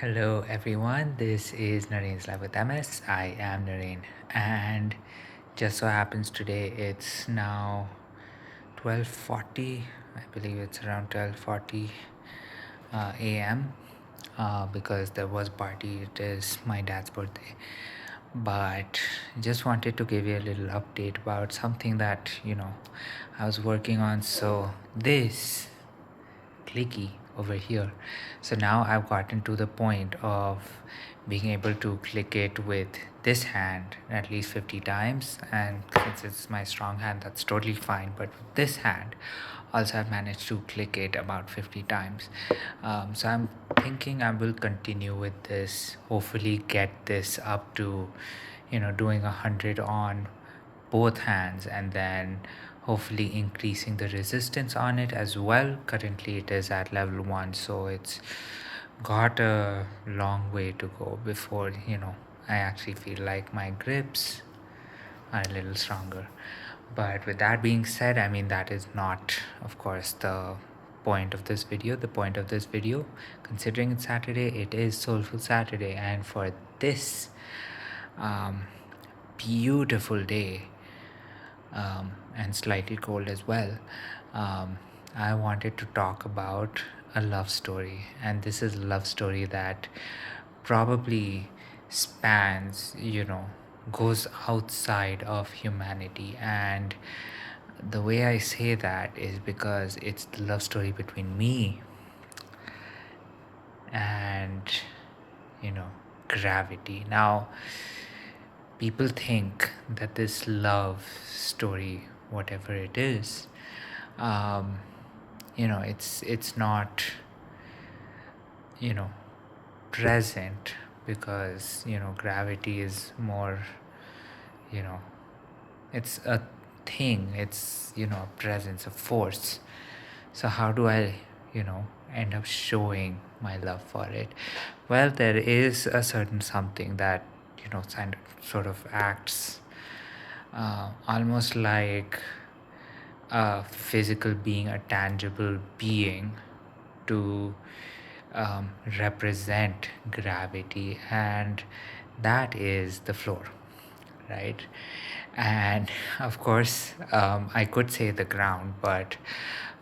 Hello everyone, this is Naren's Live with MS. I am Naren, and just so happens today it's now 12:40. I believe it's around 12:40 a.m. Because there was a party. It is my dad's birthday, but just wanted to give you a little update about something that I was working on. So this clicky over here. So now I've gotten to the point of being able to click it with this hand at least 50 times, and since it's my strong hand, that's totally fine. But with this hand also I've managed to click it about 50 times. So I'm thinking I will continue with this, hopefully get this up to doing 100 on both hands, and then hopefully increasing the resistance on it as well. Currently it is at level 1, so it's got a long way to go before I actually feel like my grips are a little stronger. But with that being said, I mean, that is not, of course, the point of this video. The point of this video, considering it's Saturday, it is Soulful Saturday, and for this um, beautiful day, and slightly cold as well, I wanted to talk about a love story. And this is a love story that probably spans, goes outside of humanity. And the way I say that is because it's the love story between me and, gravity. Now, people think that this love story, whatever it is, um, it's not, you know, present because gravity is more, you know, it's a thing. It's a presence, a force. So how do I, end up showing my love for it? Well, there is a certain something that sort of acts almost like a physical being, a tangible being, to represent gravity, and that is the floor, right? And of course, I could say the ground, but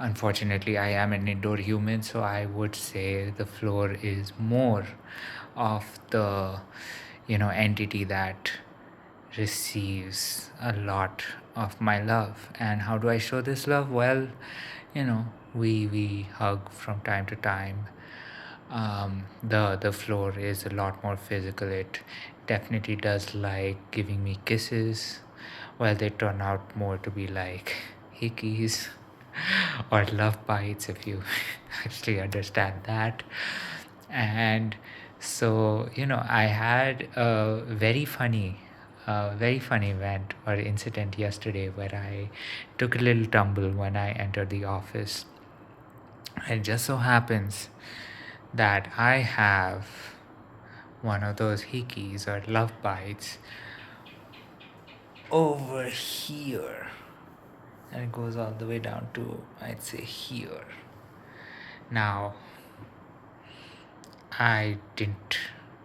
unfortunately I am an indoor human, so I would say the floor is more of the entity that receives a lot of my love. And how do I show this love? Well, we hug from time to time. The floor is a lot more physical. It definitely does like giving me kisses. Well, they turn out more to be like hickeys or love bites, if you actually understand that. And so I had a very funny event or incident yesterday where I took a little tumble when I entered the office. It just so happens that I have one of those hickeys or love bites over here, and it goes all the way down to, I'd say, here. Now, I didn't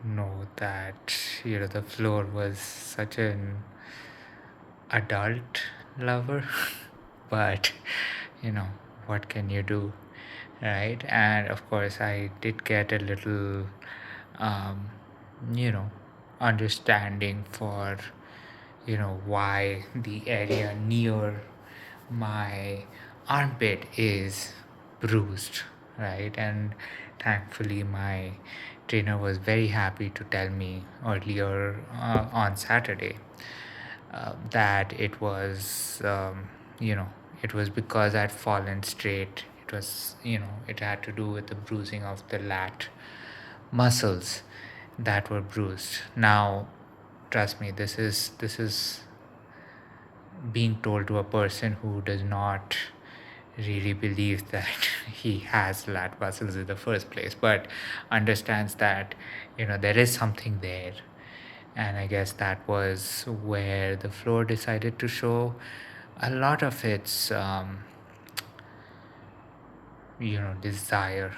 know that the floor was such an adult lover, but what can you do, right? And of course I did get a little um, you know understanding for why the area near my armpit is bruised, right? And thankfully my trainer was very happy to tell me earlier on Saturday that it was it was because I'd fallen straight. It was it had to do with the bruising of the lat muscles that were bruised. Now, trust me, this is being told to a person who does not really believe that he has lat muscles in the first place, but understands that there is something there. And I guess that was where the floor decided to show a lot of its desire,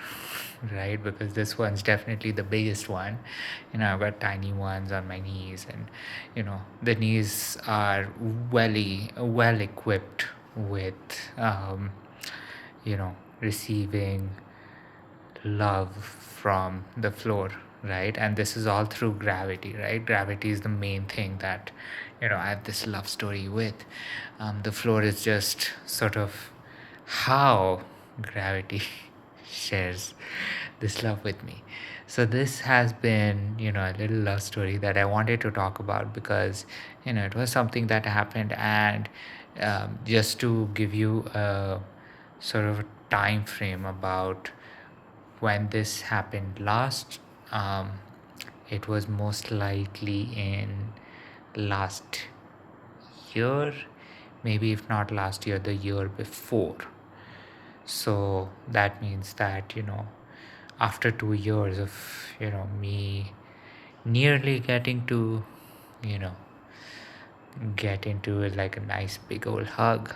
right? Because this one's definitely the biggest one. I've got tiny ones on my knees, and the knees are well equipped with receiving love from the floor, right? And this is all through gravity, right? Gravity is the main thing that I have this love story with. The floor is just sort of how gravity shares this love with me. So this has been a little love story that I wanted to talk about, because it was something that happened. And just to give you a sort of a time frame about when this happened last, um, it was most likely in last year, maybe if not last year, the year before. So that means that after 2 years of me nearly getting to you know get into it, like a nice big old hug,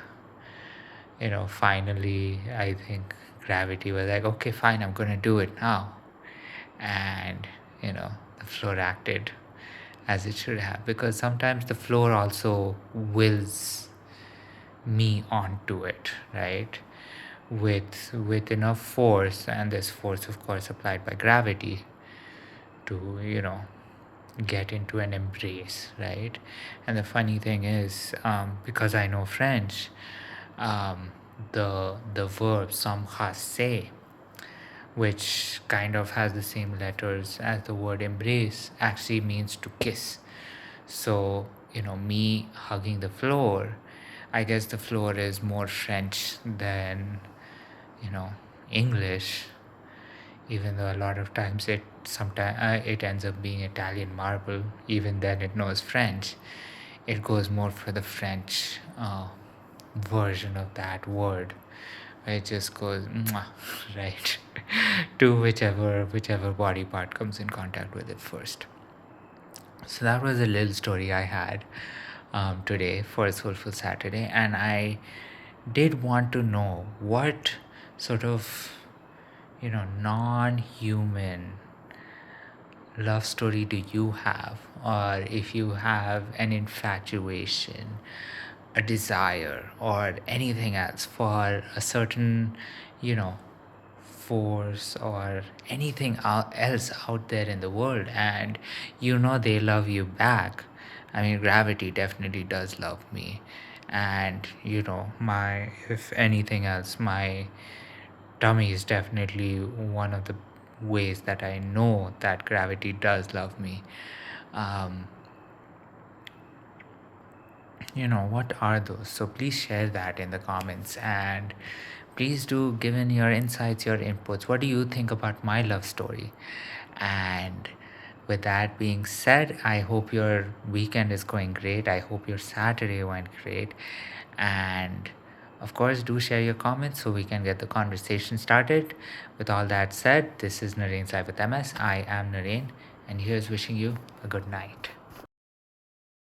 finally I think gravity was like, okay, fine, I'm gonna do it now. And the floor acted as it should have, because sometimes the floor also wills me onto it, right? With enough force, and this force of course applied by gravity, to get into an embrace, right? And the funny thing is, because I know French, the verb s'embrasser, which kind of has the same letters as the word embrace, actually means to kiss. So me hugging the floor, I guess the floor is more French than you know English, even though a lot of times it ends up being Italian marble. Even then it knows French. It goes more for the French version of that word. It just goes mwah, right, to whichever body part comes in contact with it first. So that was a little story I had today for a Soulful Saturday, and I did want to know what sort of non-human love story do you have, or if you have an infatuation, a desire, or anything else for a certain you know force, or anything else out there in the world, and they love you back. I mean, gravity definitely does love me. And my if anything else, my tummy is definitely one of the ways that I know that gravity does love me. um, what are those? So please share that in the comments, and please do give in your insights, your inputs. What do you think about my love story? And with that being said, I hope your weekend is going great. I hope your Saturday went great. And of course, do share your comments so we can get the conversation started. With all that said, this is Narain's Live with MS. I am Narain, and here's wishing you a good night.